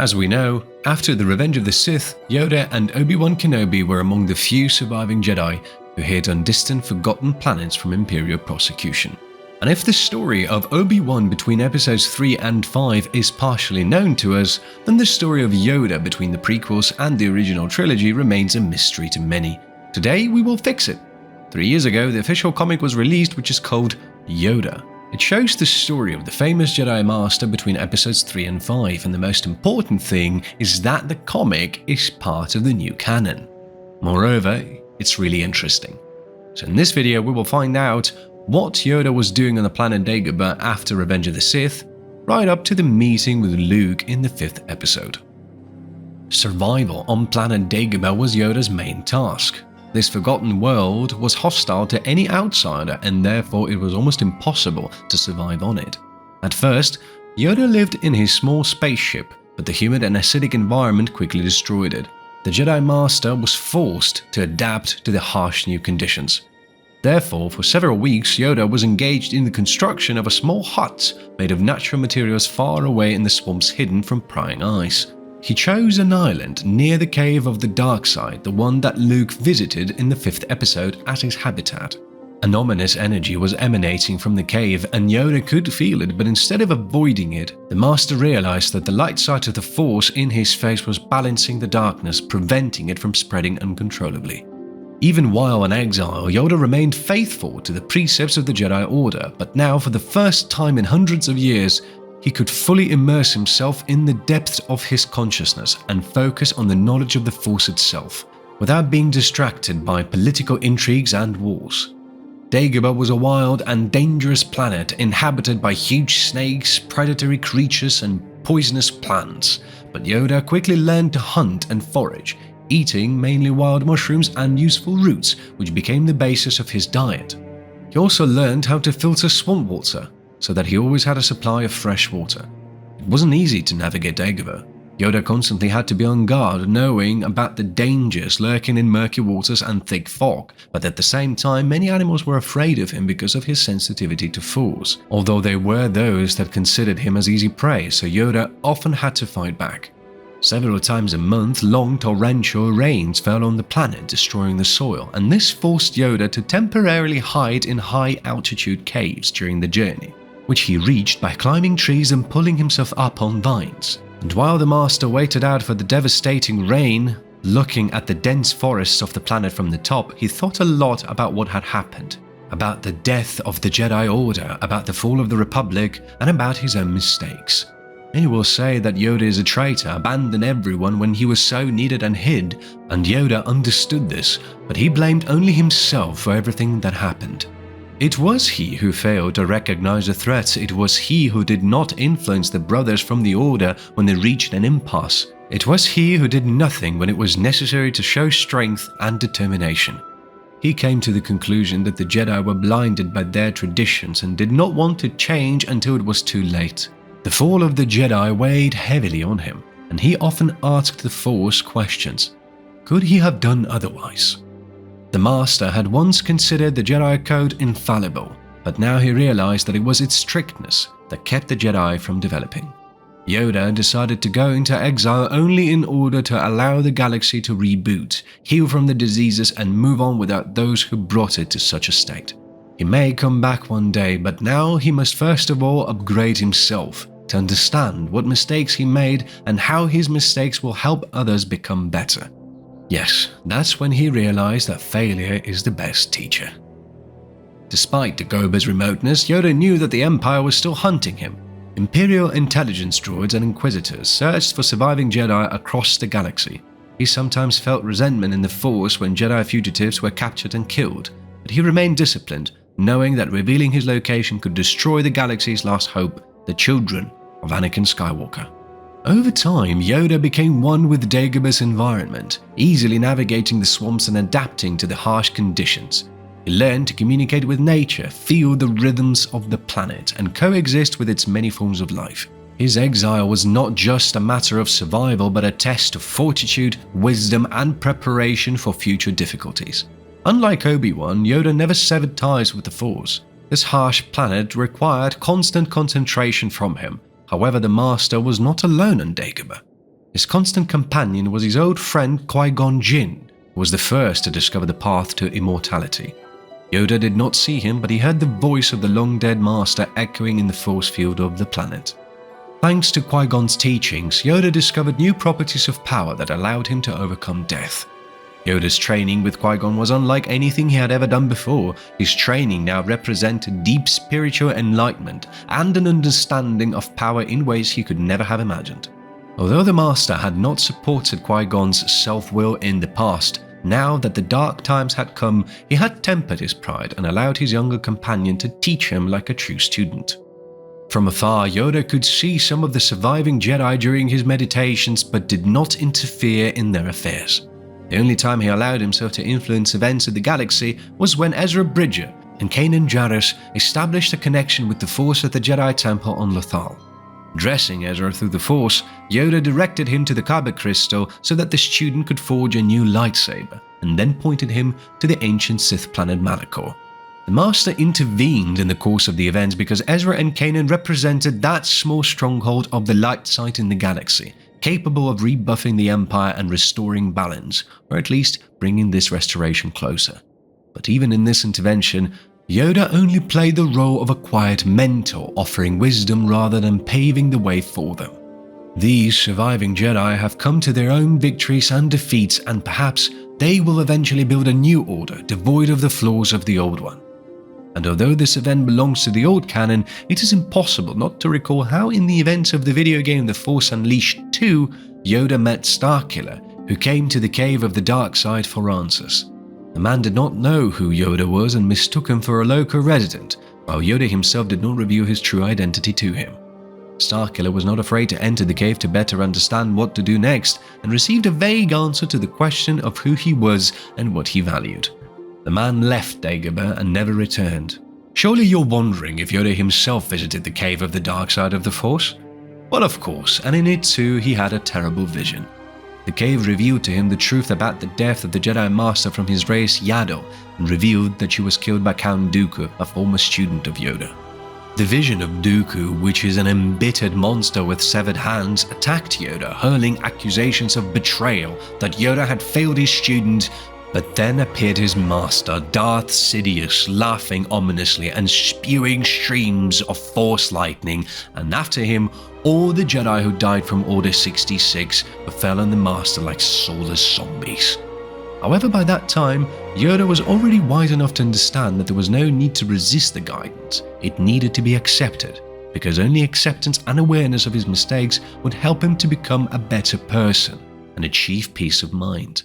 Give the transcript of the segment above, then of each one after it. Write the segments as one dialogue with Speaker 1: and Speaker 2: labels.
Speaker 1: As we know, after the Revenge of the Sith, Yoda and Obi-Wan Kenobi were among the few surviving Jedi who hid on distant, forgotten planets from Imperial prosecution. And if the story of Obi-Wan between episodes 3 and 5 is partially known to us, then the story of Yoda between the prequels and the original trilogy remains a mystery to many. Today we will fix it. 3 years ago, the official comic was released, which is called Yoda. It shows the story of the famous Jedi Master between episodes 3 and 5, and the most important thing is that the comic is part of the new canon. Moreover, it's really interesting. So in this video we will find out what Yoda was doing on the planet Dagobah after Revenge of the Sith, right up to the meeting with Luke in the 5th episode. Survival on planet Dagobah was Yoda's main task. This forgotten world was hostile to any outsider, and therefore it was almost impossible to survive on it. At first, Yoda lived in his small spaceship, but the humid and acidic environment quickly destroyed it. The Jedi Master was forced to adapt to the harsh new conditions. Therefore, for several weeks, Yoda was engaged in the construction of a small hut made of natural materials far away in the swamps hidden from prying eyes. He chose an island near the Cave of the Dark Side, the one that Luke visited in the 5th episode, as his habitat. An ominous energy was emanating from the cave, and Yoda could feel it, but instead of avoiding it, the Master realized that the light side of the Force in his face was balancing the darkness, preventing it from spreading uncontrollably. Even while in exile, Yoda remained faithful to the precepts of the Jedi Order, but now, for the first time in hundreds of years, he could fully immerse himself in the depths of his consciousness and focus on the knowledge of the Force itself, without being distracted by political intrigues and wars. Dagobah was a wild and dangerous planet inhabited by huge snakes, predatory creatures, and poisonous plants, but Yoda quickly learned to hunt and forage, eating mainly wild mushrooms and useful roots, which became the basis of his diet. He also learned how to filter swamp water, so that he always had a supply of fresh water. It wasn't easy to navigate Dagobah. Yoda constantly had to be on guard, knowing about the dangers lurking in murky waters and thick fog, but at the same time many animals were afraid of him because of his sensitivity to Force, although there were those that considered him as easy prey, so Yoda often had to fight back. Several times a month, long torrential rains fell on the planet, destroying the soil, and this forced Yoda to temporarily hide in high-altitude caves during the journey, which he reached by climbing trees and pulling himself up on vines. And while the Master waited out for the devastating rain, looking at the dense forests of the planet from the top, he thought a lot about what had happened, about the death of the Jedi Order, about the fall of the Republic, and about his own mistakes. Many will say that Yoda is a traitor, abandoned everyone when he was so needed and hid, and Yoda understood this, but he blamed only himself for everything that happened. It was he who failed to recognize the threats, it was he who did not influence the brothers from the Order when they reached an impasse. It was he who did nothing when it was necessary to show strength and determination. He came to the conclusion that the Jedi were blinded by their traditions and did not want to change until it was too late. The fall of the Jedi weighed heavily on him, and he often asked the Force questions. Could he have done otherwise? The Master had once considered the Jedi Code infallible, but now he realized that it was its strictness that kept the Jedi from developing. Yoda decided to go into exile only in order to allow the galaxy to reboot, heal from the diseases, and move on without those who brought it to such a state. He may come back one day, but now he must first of all upgrade himself to understand what mistakes he made and how his mistakes will help others become better. Yes, that's when he realized that failure is the best teacher. Despite Dagobah's remoteness, Yoda knew that the Empire was still hunting him. Imperial intelligence droids and inquisitors searched for surviving Jedi across the galaxy. He sometimes felt resentment in the Force when Jedi fugitives were captured and killed, but he remained disciplined, knowing that revealing his location could destroy the galaxy's last hope, the children of Anakin Skywalker. Over time, Yoda became one with Dagobah's environment, easily navigating the swamps and adapting to the harsh conditions. He learned to communicate with nature, feel the rhythms of the planet, and coexist with its many forms of life. His exile was not just a matter of survival, but a test of fortitude, wisdom, and preparation for future difficulties. Unlike Obi-Wan, Yoda never severed ties with the Force. This harsh planet required constant concentration from him. However, the Master was not alone on Dagobah. His constant companion was his old friend Qui-Gon Jinn, who was the first to discover the path to immortality. Yoda did not see him, but he heard the voice of the long-dead master echoing in the force field of the planet. Thanks to Qui-Gon's teachings, Yoda discovered new properties of power that allowed him to overcome death. Yoda's training with Qui-Gon was unlike anything he had ever done before. His training now represented deep spiritual enlightenment and an understanding of power in ways he could never have imagined. Although the Master had not supported Qui-Gon's self-will in the past, now that the dark times had come, he had tempered his pride and allowed his younger companion to teach him like a true student. From afar, Yoda could see some of the surviving Jedi during his meditations, but did not interfere in their affairs. The only time he allowed himself to influence events in the galaxy was when Ezra Bridger and Canon established a connection with the Force at the Jedi Temple on Lothal. Dressing Ezra through the Force, Yoda directed him to the Kyber crystal so that the student could forge a new lightsaber, and then pointed him to the ancient Sith planet Malachor. The Master intervened in the course of the events because Ezra and Canon represented that small stronghold of the light side in the galaxy, capable of rebuffing the Empire and restoring balance, or at least bringing this restoration closer. But even in this intervention, Yoda only played the role of a quiet mentor, offering wisdom rather than paving the way for them. These surviving Jedi have come to their own victories and defeats, and perhaps they will eventually build a new order devoid of the flaws of the old one. And although this event belongs to the old canon, it is impossible not to recall how in the events of the video game The Force Unleashed 2, Yoda met Starkiller, who came to the Cave of the Dark Side for answers. The man did not know who Yoda was and mistook him for a local resident, while Yoda himself did not reveal his true identity to him. Starkiller was not afraid to enter the cave to better understand what to do next, and received a vague answer to the question of who he was and what he valued. The man left Dagobah and never returned. Surely you're wondering if Yoda himself visited the Cave of the Dark Side of the Force? Well, of course, and in it too he had a terrible vision. The cave revealed to him the truth about the death of the Jedi Master from his race Yaddle, and revealed that she was killed by Count Dooku, a former student of Yoda. The vision of Dooku, which is an embittered monster with severed hands, attacked Yoda, hurling accusations of betrayal that Yoda had failed his student. But then appeared his master, Darth Sidious, laughing ominously and spewing streams of force lightning, and after him, all the Jedi who died from Order 66 fell on the master like soulless zombies. However, by that time, Yoda was already wise enough to understand that there was no need to resist the guidance. It needed to be accepted, because only acceptance and awareness of his mistakes would help him to become a better person and achieve peace of mind.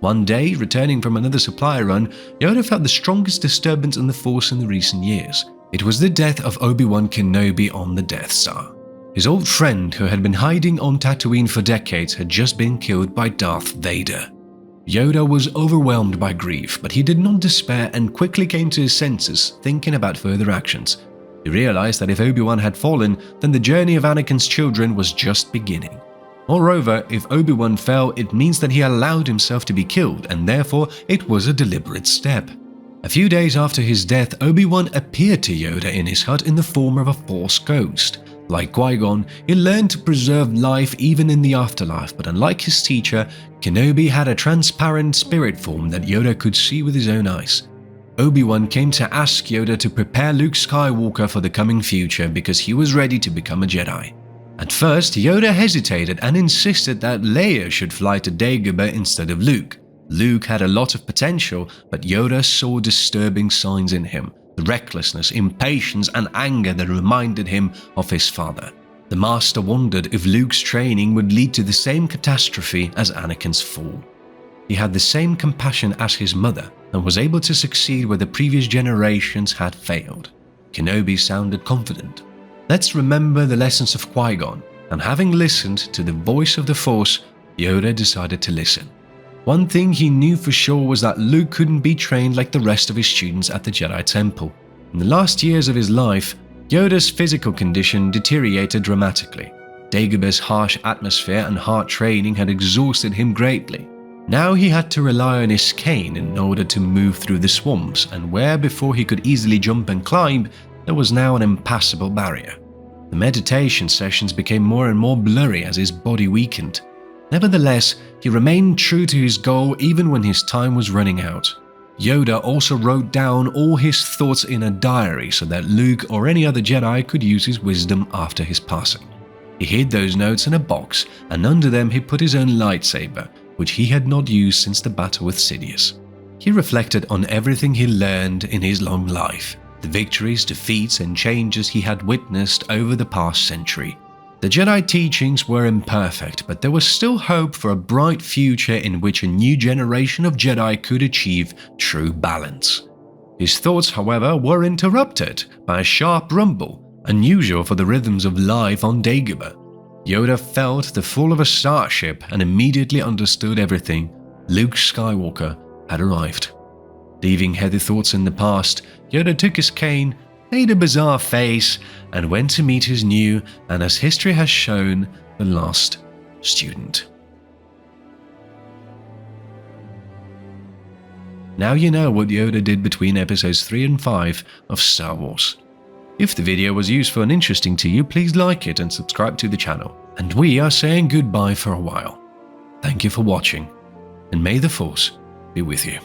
Speaker 1: One day, returning from another supply run, Yoda felt the strongest disturbance in the Force in the recent years. It was the death of Obi-Wan Kenobi on the Death Star. His old friend, who had been hiding on Tatooine for decades, had just been killed by Darth Vader. Yoda was overwhelmed by grief, but he did not despair and quickly came to his senses, thinking about further actions. He realized that if Obi-Wan had fallen, then the journey of Anakin's children was just beginning. Moreover, if Obi-Wan fell, it means that he allowed himself to be killed, and therefore it was a deliberate step. A few days after his death, Obi-Wan appeared to Yoda in his hut in the form of a Force ghost. Like Qui-Gon, he learned to preserve life even in the afterlife, but unlike his teacher, Kenobi had a transparent spirit form that Yoda could see with his own eyes. Obi-Wan came to ask Yoda to prepare Luke Skywalker for the coming future because he was ready to become a Jedi. At first, Yoda hesitated and insisted that Leia should fly to Dagobah instead of Luke. Luke had a lot of potential, but Yoda saw disturbing signs in him, the recklessness, impatience, and anger that reminded him of his father. The Master wondered if Luke's training would lead to the same catastrophe as Anakin's fall. He had the same compassion as his mother and was able to succeed where the previous generations had failed. Kenobi sounded confident. Let's remember the lessons of Qui-Gon, and having listened to the voice of the Force, Yoda decided to listen. One thing he knew for sure was that Luke couldn't be trained like the rest of his students at the Jedi Temple. In the last years of his life, Yoda's physical condition deteriorated dramatically. Dagobah's harsh atmosphere and hard training had exhausted him greatly. Now he had to rely on his cane in order to move through the swamps, and where before he could easily jump and climb, there was now an impassable barrier. The meditation sessions became more and more blurry as his body weakened. Nevertheless, he remained true to his goal even when his time was running out. Yoda also wrote down all his thoughts in a diary so that Luke or any other Jedi could use his wisdom after his passing. He hid those notes in a box, and under them he put his own lightsaber, which he had not used since the battle with Sidious. He reflected on everything he learned in his long life, the victories, defeats, and changes he had witnessed over the past century. The Jedi teachings were imperfect, but there was still hope for a bright future in which a new generation of Jedi could achieve true balance. His thoughts, however, were interrupted by a sharp rumble, unusual for the rhythms of life on Dagobah. Yoda felt the fall of a starship and immediately understood everything. Luke Skywalker had arrived. Leaving heavy thoughts in the past, Yoda took his cane, made a bizarre face, and went to meet his new, and as history has shown, the last student. Now you know what Yoda did between episodes 3 and 5 of Star Wars. If the video was useful and interesting to you, please like it and subscribe to the channel. And we are saying goodbye for a while. Thank you for watching, and may the Force be with you.